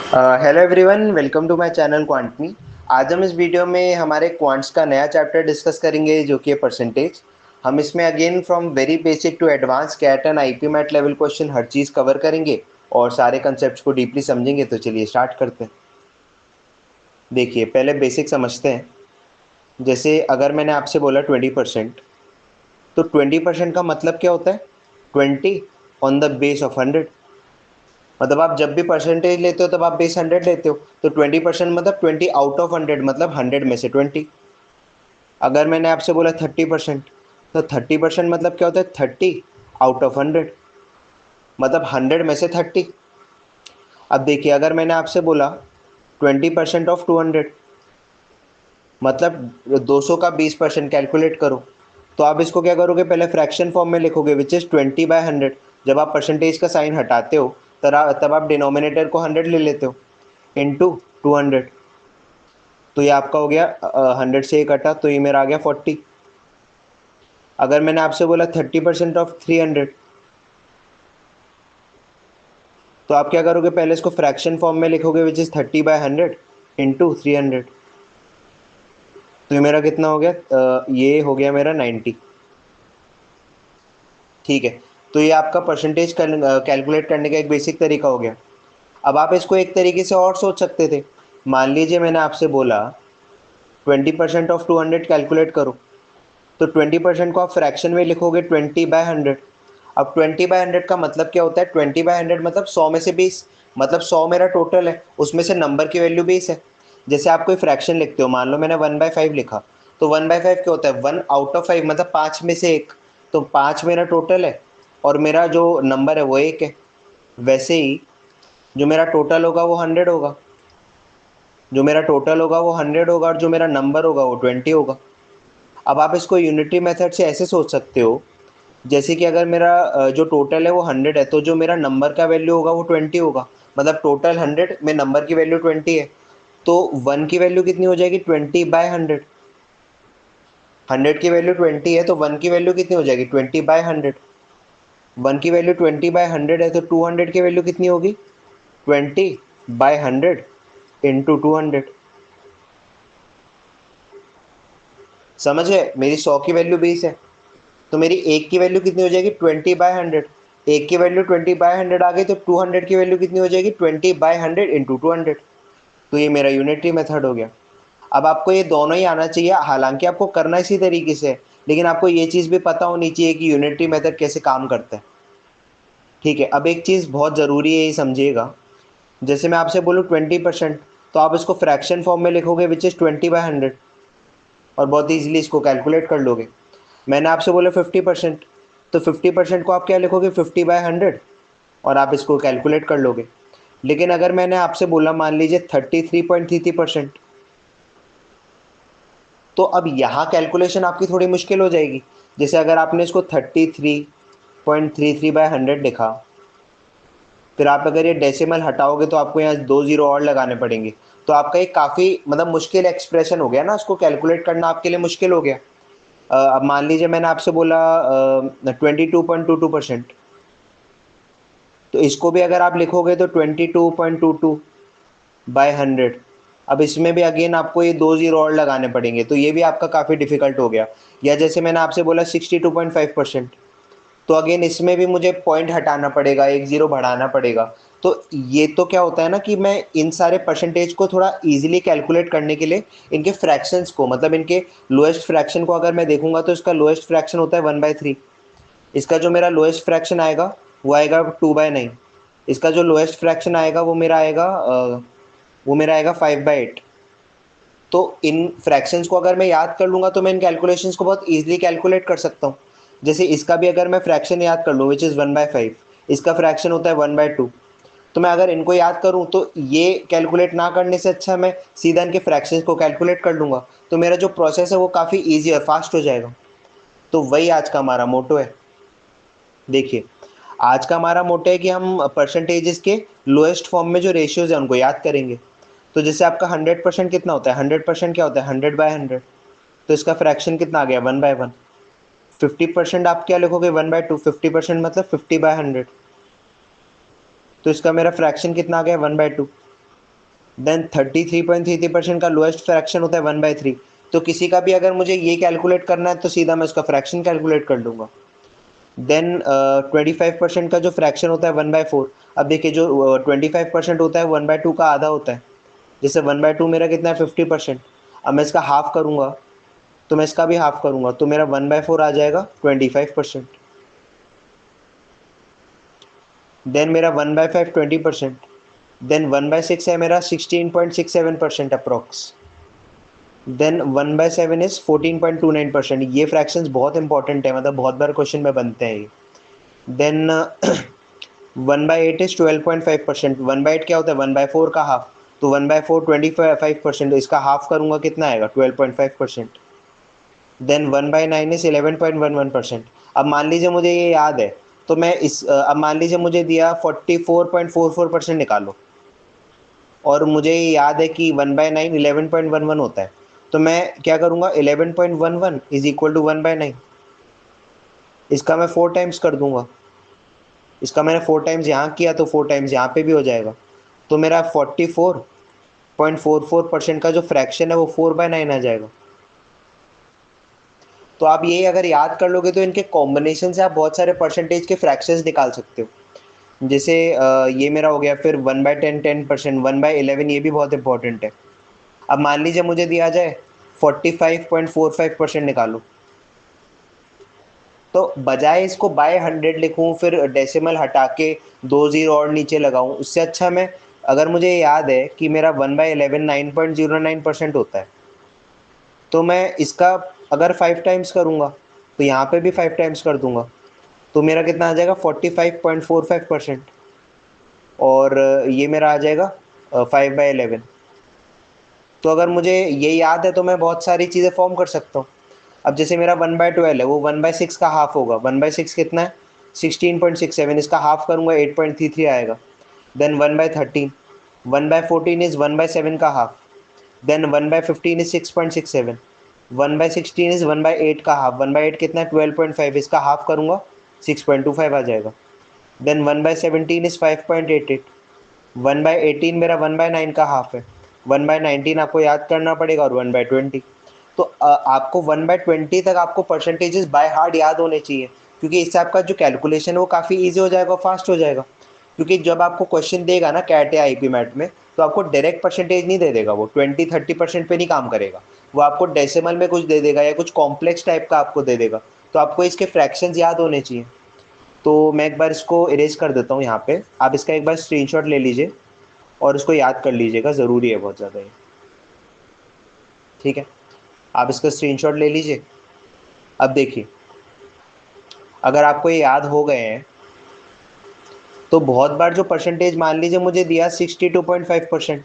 Hello everyone, welcome to my channel Quantumy. आज हम इस वीडियो में हमारे क्वांट्स का नया चैप्टर डिस्कस करेंगे जो कि है परसेंटेज। हम इसमें again from very basic to advance CAT and IPMAT level question हर चीज़ कवर करेंगे और सारे कंसेप्ट को डीपली समझेंगे। तो चलिए स्टार्ट करते हैं। देखिए, पहले बेसिक समझते हैं। जैसे अगर मैंने आपसे बोला 20%, तो 20% का मतलब क्या होता है? 20 ऑन द बेस ऑफ 100। मतलब आप जब भी परसेंटेज लेते हो तब आप बेस 100 लेते हो। तो 20% मतलब 20 आउट ऑफ 100, मतलब 100 में से 20। अगर मैंने आपसे बोला 30%, तो 30% मतलब क्या होता है? 30 आउट ऑफ 100, मतलब 100 में से 30। अब देखिए, अगर मैंने आपसे बोला 20% ऑफ 200, मतलब 200 का 20% कैलकुलेट करो। तो आप इसको क्या करोगे? पहले फ्रैक्शन फॉर्म में लिखोगे, विच इज़ 20/100। जब आप परसेंटेज का साइन हटाते हो तब आप डिनोमिनेटर को 100 ले लेते हो इंटू 200। तो ये आपका हो गया 100 से 1 कटा, तो ये मेरा आ गया 40। अगर मैंने आपसे बोला 30% ऑफ 300, तो आप क्या करोगे? पहले इसको फ्रैक्शन फॉर्म में लिखोगे, विच इज़ 30/100 इंटू 300। तो ये मेरा कितना हो गया? ये हो गया मेरा 90। ठीक है। तो ये आपका परसेंटेज कैलकुलेट करने का एक बेसिक तरीका हो गया। अब आप इसको एक तरीके से और सोच सकते थे। मान लीजिए मैंने आपसे बोला 20% ऑफ 200 कैलकुलेट करो। तो 20% को आप फ्रैक्शन में लिखोगे 20/100। अब 20/100 का मतलब क्या होता है? 20/100 मतलब 100 में से 20। मतलब 100 मेरा टोटल है, उसमें से नंबर की वैल्यू 20 है। जैसे आप कोई फ्रैक्शन लिखते हो, मान लो मैंने 1/5 लिखा, तो 1/5 क्या होता है? 1 आउट ऑफ 5, मतलब 5 में से 1। तो 5 मेरा टोटल है और मेरा जो नंबर है वो 1 है। वैसे ही जो मेरा टोटल होगा वो 100 होगा। जो मेरा टोटल होगा वो 100 होगा और जो मेरा नंबर होगा वो 20 होगा। अब आप इसको यूनिटरी मेथड से ऐसे सोच सकते हो, जैसे कि अगर मेरा जो टोटल है वो 100 है, तो जो मेरा नंबर का वैल्यू होगा वो 20 होगा। मतलब टोटल 100 में नंबर की वैल्यू 20 है, तो 1 की वैल्यू कितनी हो जाएगी? 20/100। 100 की वैल्यू 20 है, तो 1 की वैल्यू कितनी हो जाएगी? 20/100। 1 की वैल्यू 20/100 है, तो 200 की वैल्यू कितनी होगी? 20/100 इंटू 200। समझ गए? मेरी 100 की वैल्यू 20 है, तो मेरी 1 की वैल्यू कितनी हो जाएगी? 20/100। 1 की वैल्यू 20/100 आ गई, तो 200 की वैल्यू कितनी हो जाएगी? 20/100 इंटू 200। तो ये मेरा यूनिटरी मेथड हो गया। अब आपको ये दोनों ही आना चाहिए, हालांकि आपको करना इसी तरीके से है, लेकिन आपको ये चीज़ भी पता होनी चाहिए कि यूनिटरी मेथड कैसे काम करता है। ठीक है। अब एक चीज़ बहुत ज़रूरी है, ये समझिएगा। जैसे मैं आपसे बोलूँ 20%, तो आप इसको फ्रैक्शन फॉर्म में लिखोगे, विच इज़ 20/100, और बहुत ईजिली इसको कैलकुलेट कर लोगे। मैंने आपसे बोला 50%, तो 50% को आप क्या लिखोगे? 50/100, और आप इसको कैलकुलेट कर लोगे। लेकिन अगर मैंने आपसे बोला, मान लीजिए 33.33%, तो अब यहाँ कैलकुलेशन आपकी थोड़ी मुश्किल हो जाएगी। जैसे अगर आपने इसको 33.33/100 लिखा, फिर आप अगर ये डेसिमल हटाओगे तो आपको यहाँ 2 जीरो और लगाने पड़ेंगे। तो आपका एक काफ़ी मतलब मुश्किल एक्सप्रेशन हो गया ना, उसको कैलकुलेट करना आपके लिए मुश्किल हो गया। अब मान लीजिए मैंने आपसे बोला 22.22%, तो इसको भी अगर आप लिखोगे तो 22.22/100। अब इसमें भी अगेन आपको ये 2 जीरो और लगाने पड़ेंगे, तो ये भी आपका काफ़ी डिफिकल्ट हो गया। या जैसे मैंने आपसे बोला 62.5%, तो अगेन इसमें भी मुझे पॉइंट हटाना पड़ेगा, एक जीरो बढ़ाना पड़ेगा। तो ये तो क्या होता है ना कि मैं इन सारे परसेंटेज को थोड़ा इजीली कैलकुलेट करने के लिए इनके फ्रैक्शंस को, मतलब इनके लोएस्ट फ्रैक्शन को अगर मैं देखूंगा, तो इसका लोएस्ट फ्रैक्शन होता है 1/3। इसका जो मेरा लोएस्ट फ्रैक्शन आएगा वो आएगा 2/9। इसका जो लोएस्ट फ्रैक्शन आएगा वो मेरा आएगा 5/8। तो इन फ्रैक्शंस को अगर मैं याद कर लूँगा, तो मैं इन कैलकुलेशंस को बहुत ईजिली कैलकुलेट कर सकता हूँ। जैसे इसका भी अगर मैं फ्रैक्शन याद कर लूँ, विच इज़ 1/5, इसका फ्रैक्शन होता है 1/2। तो मैं अगर इनको याद करूँ, तो ये कैलकुलेट ना करने से अच्छा मैं सीधा इनके फ्रैक्शंस को कैलकुलेट कर लूँगा। तो मेरा जो प्रोसेस है वो काफ़ी ईजी और फास्ट हो जाएगा। तो वही आज का हमारा मोटो है। देखिए, आज का हमारा मोटो है कि हम परसेंटेजेस के लोएस्ट फॉर्म में जो रेशियोज़ हैं उनको याद करेंगे। तो जैसे आपका 100% कितना होता है? 100% क्या होता है? 100/100। तो इसका फ्रैक्शन कितना आ गया? 1/1। 50% आप क्या लिखोगे? 1/2। 50% मतलब 50/100। तो इसका मेरा फ्रैक्शन कितना आ गया? 1/2। देन 33.33% का लोएस्ट फ्रैक्शन होता है 1/3। तो किसी का भी अगर मुझे ये कैलकुलेट करना है तो सीधा मैं उसका फ्रैक्शन कैलकुलेट कर लूँगा। देन 25% का जो फ्रैक्शन होता है 1/4। अब देखिए जो 25% होता है 1/2 का आधा होता है। जैसे 1/2 मेरा कितना है 50%। अब मैं इसका हाफ करूँगा तो मैं इसका भी हाफ करूँगा तो मेरा 1/4 आ जाएगा 25%। देन मेरा 1/5 20%। देन 1/6 है मेरा 16.67% अप्रॉक्स। Then 1/7 is 14.29%। ये फ्रैक्शंस बहुत इंपॉर्टेंट है, मतलब बहुत बार क्वेश्चन में बनते हैं ये। Then 1/8 is 12.5%। 1/8 क्या होता है 1/4 का हाफ। तो 1/4 25%। इसका हाफ करूंगा कितना आएगा 12.5%। Then 1/9 is 11.11%। अब मान लीजिए मुझे ये याद है तो मैं अब मान लीजिए मुझे दिया 44.44% निकालो और मुझे ये याद है कि 1/9 11.11 होता है। तो मैं क्या करूंगा 11.11 इज इक्वल टू 1/9। इसका मैं 4 टाइम्स कर दूंगा। इसका मैंने 4 टाइम्स यहाँ किया तो 4 टाइम्स यहाँ पे भी हो जाएगा। तो मेरा 44.44% का जो फ्रैक्शन है वो 4/9 आ जाएगा। तो आप ये अगर याद कर लोगे तो इनके कॉम्बिनेशन से आप बहुत सारे परसेंटेज के फ्रैक्शंस निकाल सकते हो। जैसे ये मेरा हो गया, फिर 1/10 10%, 1/11 ये भी बहुत इंपॉर्टेंट है। अब मान लीजिए मुझे दिया जाए 45.45% निकालो, तो बजाय इसको बाय 100 लिखूं फिर डेसिमल हटा के 2 जीरो और नीचे लगाऊं, उससे अच्छा मैं, अगर मुझे याद है कि मेरा 1/11 9.09% होता है, तो मैं इसका अगर 5 टाइम्स करूंगा तो यहाँ पे भी 5 टाइम्स कर दूंगा तो मेरा कितना आ जाएगा 45.45%। और ये मेरा आ जाएगा 5/11। तो अगर मुझे ये याद है तो मैं बहुत सारी चीज़ें फॉर्म कर सकता हूँ। अब जैसे मेरा 1/12 है वो 1/6 का हाफ होगा। 1/6 कितना है 16.67। इसका हाफ करूंगा 8.33 आएगा। देन 1/13, 1/14 इज 1/7 का हाफ। Then 1/15 is 6.67। 1/16 इज 1/8 का हाफ। 1/8 कितना है 12.5। इसका हाफ करूंगा 6.25 आ जाएगा। Then 1/17 is 5.88। 1/18 मेरा 1/9 का हाफ है। 1/19 आपको याद करना पड़ेगा और 1/20। तो आपको 1/20 तक आपको परसेंटेजेस बाय हार्ट याद होने चाहिए, क्योंकि इससे आपका जो कैलकुलेशन है वो काफ़ी ईजी हो जाएगा, फास्ट हो जाएगा। क्योंकि जब आपको क्वेश्चन देगा ना कैट या आईपी मैट में, तो आपको डायरेक्ट परसेंटेज नहीं दे देगा, वो 20-30% पे नहीं काम करेगा। वो आपको डेसिमल में कुछ दे देगा या कुछ कॉम्प्लेक्स टाइप का आपको दे देगा। तो आपको इसके फ्रैक्शंस याद होने चाहिए। तो मैं एक बार इसको इरेज कर देता हूँ यहाँ पे, आप इसका एक बार स्क्रीनशॉट ले लीजिए और इसको याद कर लीजिएगा, ज़रूरी है बहुत ज़्यादा ये। ठीक है, आप इसका स्क्रीनशॉट ले लीजिए। अब देखिए, अगर आपको ये याद हो गए हैं तो बहुत बार जो परसेंटेज मान लीजिए मुझे दिया 62.5%,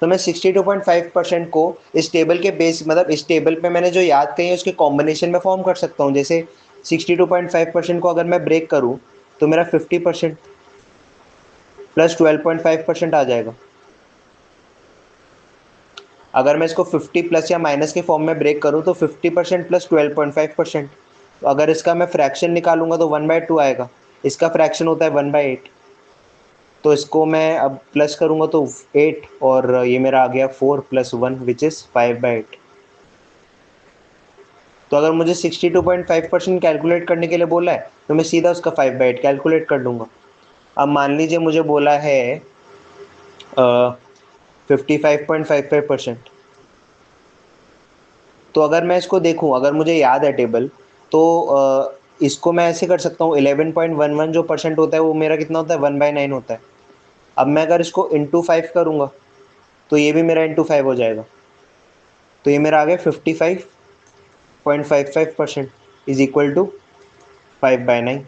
तो मैं 62.5% को इस टेबल के बेस, मतलब इस टेबल पे मैंने जो याद कही है उसके कॉम्बिनेशन में फॉर्म कर सकता हूँ। जैसे 62.5% को अगर मैं ब्रेक करूँ तो मेरा 50% प्लस 12.5% आ जाएगा। अगर मैं इसको 50 प्लस या माइनस के फॉर्म में ब्रेक करूँ तो 50% प्लस 12.5%। तो अगर इसका मैं फ्रैक्शन निकालूंगा तो 1/2 आएगा। इसका फ्रैक्शन होता है 1/8। तो इसको मैं अब प्लस करूंगा तो 8, और ये मेरा आ गया 4 + 1 विच इज़ 5/8। तो अगर मुझे 62.5% कैलकुलेट करने के लिए बोला है तो मैं सीधा उसका 5/8 कैलकुलेट कर लूँगा। अब मान लीजिए मुझे बोला है 55.55%। तो अगर मैं इसको देखूं, अगर मुझे याद है टेबल, तो इसको मैं ऐसे कर सकता हूँ 11.11 जो परसेंट होता है वो मेरा कितना होता है 1/9 होता है। अब मैं अगर इसको इंटू 5 करूँगा तो ये भी मेरा इंटू 5 हो जाएगा। तो ये मेरा आ गया 55.55% इज इक्वल टू 5/9।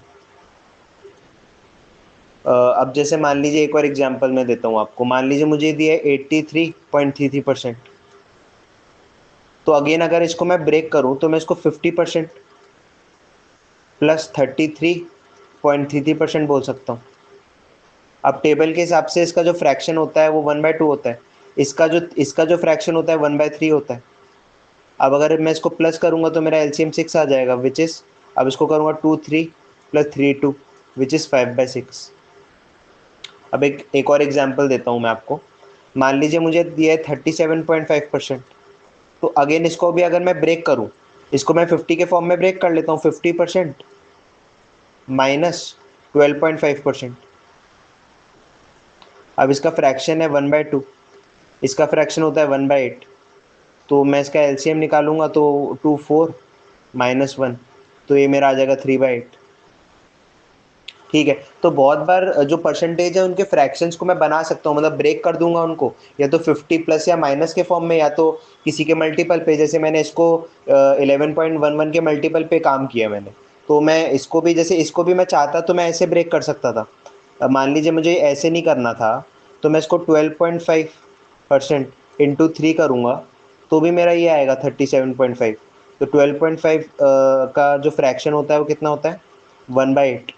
अब जैसे मान लीजिए एक और एग्जांपल मैं देता हूँ आपको। मान लीजिए मुझे दिया है 83.33%। तो अगेन अगर इसको मैं ब्रेक करूँ तो मैं इसको 50% प्लस 33.33% बोल सकता हूँ। अब टेबल के हिसाब से इसका जो फ्रैक्शन होता है वो 1/2 होता है। इसका जो फ्रैक्शन होता है 1/3 होता है। अब अगर मैं इसको प्लस करूँगा तो मेरा एलसीएम 6 आ जाएगा विच इज़, अब इसको करूँगा 2 3 + 3 2 विच इज़ 5/6। अब एक और एग्जांपल देता हूँ मैं आपको। मान लीजिए मुझे दिया है 37.5%। तो अगेन इसको भी अगर मैं ब्रेक करूं, इसको मैं 50 के फॉर्म में ब्रेक कर लेता हूँ। 50% माइनस 12.5%। अब इसका फ्रैक्शन है 1/2, इसका फ्रैक्शन होता है 1/8। तो मैं इसका एलसीएम निकालूंगा तो 2 4 -1, तो ये मेरा आ जाएगा 3/8। ठीक है, तो बहुत बार जो परसेंटेज है उनके फ्रैक्शंस को मैं बना सकता हूँ, मतलब ब्रेक कर दूंगा उनको, या तो 50 प्लस या माइनस के फॉर्म में, या तो किसी के मल्टीपल पे। जैसे मैंने इसको 11.11 के मल्टीपल पे काम किया मैंने, तो मैं इसको भी, जैसे इसको भी मैं चाहता तो मैं ऐसे ब्रेक कर सकता था। अब मान लीजिए मुझे ऐसे नहीं करना था, तो मैं इसको 12.5% इंटू 3 करूँगा, तो भी मेरा ये आएगा 37.5। तो 12.5 का जो फ्रैक्शन होता है वो कितना होता है, 1/8।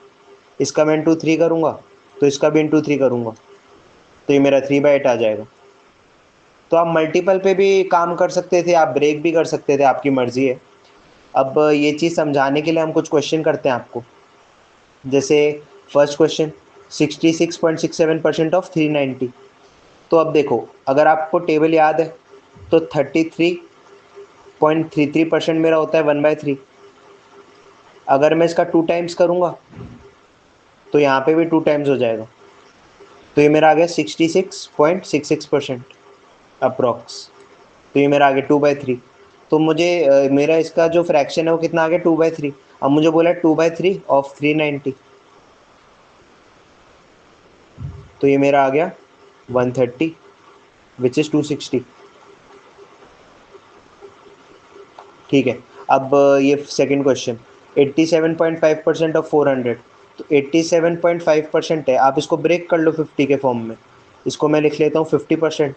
इसका मैं इंटू 3 करूँगा, तो इसका भी इंटू 3 करूँगा, तो ये मेरा 3/8 आ जाएगा। तो आप मल्टीपल पे भी काम कर सकते थे, आप ब्रेक भी कर सकते थे, आपकी मर्ज़ी है। अब ये चीज़ समझाने के लिए हम कुछ क्वेश्चन करते हैं आपको। जैसे फर्स्ट क्वेश्चन, 66.67% ऑफ 390। तो अब देखो, अगर आपको टेबल याद है तो 33.33% मेरा होता है 1/3। अगर मैं इसका 2 टाइम्स करूँगा तो यहाँ पे भी 2 टाइम्स हो जाएगा, तो ये मेरा आ गया 66.66% अप्रॉक्स। तो ये मेरा आ गया 2/3। तो मुझे मेरा इसका जो फ्रैक्शन है वो कितना आ गया, 2/3। अब मुझे बोला 2/3 ऑफ 390, तो ये मेरा आ गया 130 विच इज़ 260। ठीक है, अब ये सेकंड क्वेश्चन, 87.5% ऑफ 400। तो 87.5% है, आप इसको ब्रेक कर लो 50 के फॉर्म में। इसको मैं लिख लेता हूँ 50%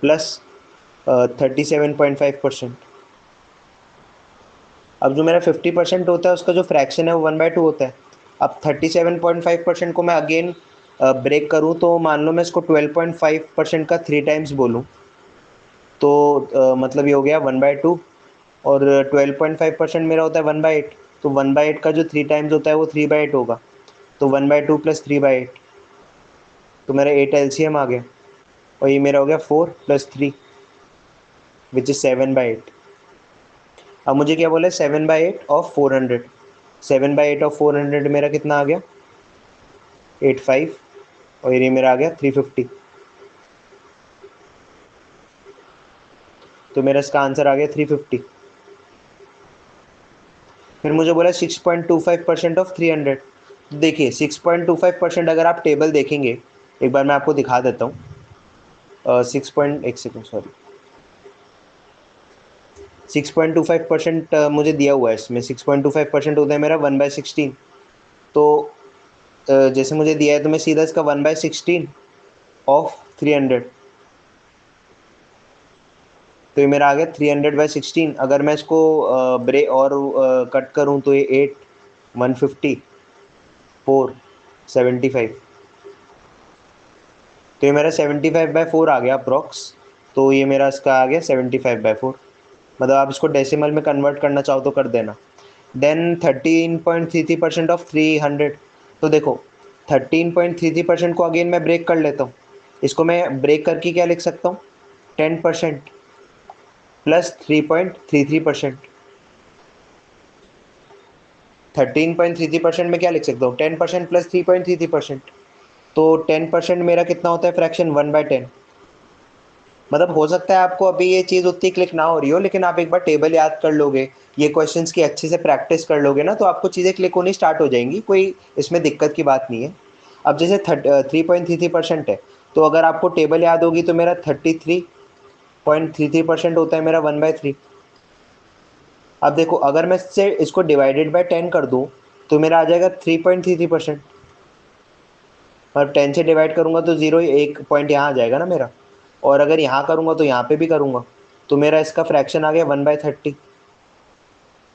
प्लस 37.5%। अब जो मेरा 50% होता है उसका जो फ्रैक्शन है वो 1/2 होता है। अब 37.5% को मैं अगेन ब्रेक करूँ, तो मान लो मैं इसको 12.5% का 3 टाइम्स बोलूँ, तो मतलब ये हो गया 1/2, और 12.5% मेरा होता है 1/8। तो 1/8 का जो 3 टाइम्स होता है वो 3/8 होगा, तो 1/2 प्लस 3/8, तो मेरा 8 एलसीएम आ गया। और ये मेरा हो गया 4 + 3 विच इज़ 7/8। अब मुझे क्या बोला है, 7/8 ऑफ 400। 7/8 ऑफ 400 मेरा कितना आ गया, 85, और ये मेरा आ गया 350। तो मेरा इसका आंसर आ गया 350। फिर मुझे बोला 6.25% ऑफ 300। देखिए 6.25% अगर आप टेबल देखेंगे, एक बार मैं आपको दिखा देता हूँ। 1 सेकेंड सॉरी, 6.25% मुझे दिया हुआ है इसमें। 6.25% होता है मेरा 1/16। तो जैसे मुझे दिया है, तो मैं सीधा इसका 1/16 ऑफ 300, तो ये मेरा आ गया 300/16। अगर मैं इसको ब्रेक और कट करूँ तो ये 8, 150, 4, 75। तो ये मेरा 75/4 आ गया अप्रॉक्स। तो ये मेरा इसका आ गया 75/4। मतलब आप इसको डेसिमल में कन्वर्ट करना चाहो तो कर देना। Then 13.33% of 300। तो देखो 13.33% को अगेन मैं ब्रेक कर लेता हूँ। इसको मैं ब्रेक करके क्या लिख सकता हूँ, 10% प्लस 3.33%। 13.33% में क्या लिख सकता हूँ, 10% प्लस 3.33%। तो 10% मेरा कितना होता है फ्रैक्शन, 1/10। मतलब हो सकता है आपको अभी ये चीज़ उतनी क्लिक ना हो रही हो, लेकिन आप एक बार टेबल याद कर लोगे, ये क्वेश्चंस की अच्छे से प्रैक्टिस कर लोगे ना, तो आपको चीज़ें क्लिक होनी स्टार्ट हो जाएंगी। कोई इसमें दिक्कत की बात नहीं है। अब जैसे 3.33% है, तो अगर आपको टेबल याद होगी तो मेरा 33.33% होता है मेरा 1/3। अब देखो, अगर मैं इससे इसको डिवाइडेड बाय 10 कर दूँ तो मेरा आ जाएगा 3.33%। और 10 से डिवाइड करूँगा तो जीरो, एक पॉइंट यहाँ आ जाएगा ना मेरा। और अगर यहाँ करूँगा तो यहाँ पे भी करूँगा, तो मेरा इसका फ्रैक्शन आ गया 1/30।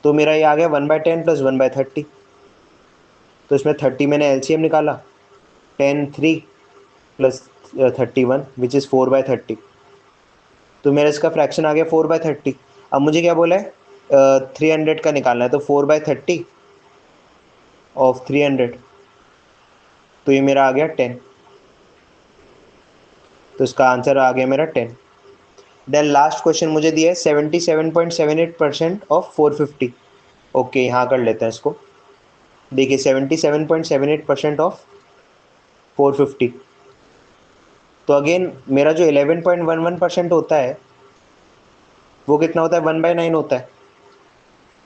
तो मेरा ये आ गया 1/10 प्लस 1/30। तो इसमें 30 मैंने एलसीएम निकाला, 10 3 प्लस 31 विच इज़ 4/30। तो मेरा इसका फ्रैक्शन आ गया 4/30। अब मुझे क्या बोला है, 300 का निकालना है, तो 4/30 ऑफ 300, तो ये मेरा आ गया 10। तो इसका आंसर आ गया मेरा 10। देन लास्ट क्वेश्चन मुझे दिया है 77.78% ऑफ 450। ओके, यहाँ कर लेते हैं इसको। देखिए 77.78% ऑफ 450, तो अगेन मेरा जो 11.11% होता है वो कितना होता है, 1/9 होता है।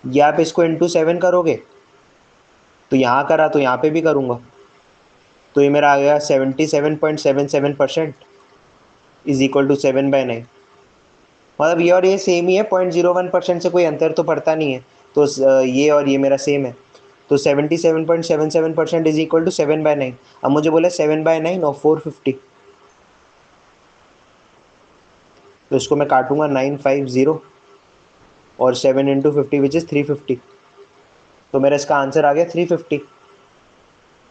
ये आप इसको इंटू 7 करोगे, तो यहाँ करा तो यहाँ पे भी करूँगा, तो ये मेरा आ गया 77.77% इज इक्वल टू 7/9। मतलब ये और ये सेम ही है, 0.01% से कोई अंतर तो पड़ता नहीं है, तो ये और ये मेरा सेम है। तो 77.77% इज इक्वल टू 7/9। अब मुझे बोला 7/9 और 450, तो इसको मैं काटूंगा 950 और 7 इंटू 50 विच इज़ 350, तो मेरा इसका आंसर आ गया 350।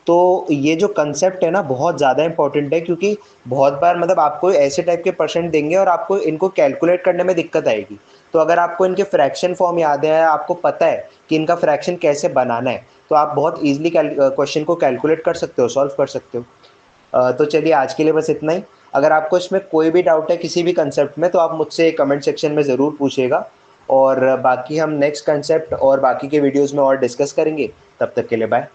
तो ये जो कंसेप्ट है ना बहुत ज़्यादा इंपॉर्टेंट है, क्योंकि बहुत बार मतलब आपको ऐसे टाइप के परसेंट देंगे और आपको इनको कैलकुलेट करने में दिक्कत आएगी। तो अगर आपको इनके फ्रैक्शन फॉर्म याद है, आपको पता है कि इनका फ्रैक्शन कैसे बनाना है, तो आप बहुत ईजिली क्वेश्चन को कैलकुलेट कर सकते हो, सॉल्व कर सकते हो। तो चलिए आज के लिए बस इतना ही। अगर आपको इसमें कोई भी डाउट है किसी भी कंसेप्ट में, तो आप मुझसे कमेंट सेक्शन में ज़रूर पूछिएगा, और बाकी हम नेक्स्ट कंसेप्ट और बाकी के वीडियोज़ में और डिस्कस करेंगे। तब तक के लिए बाय।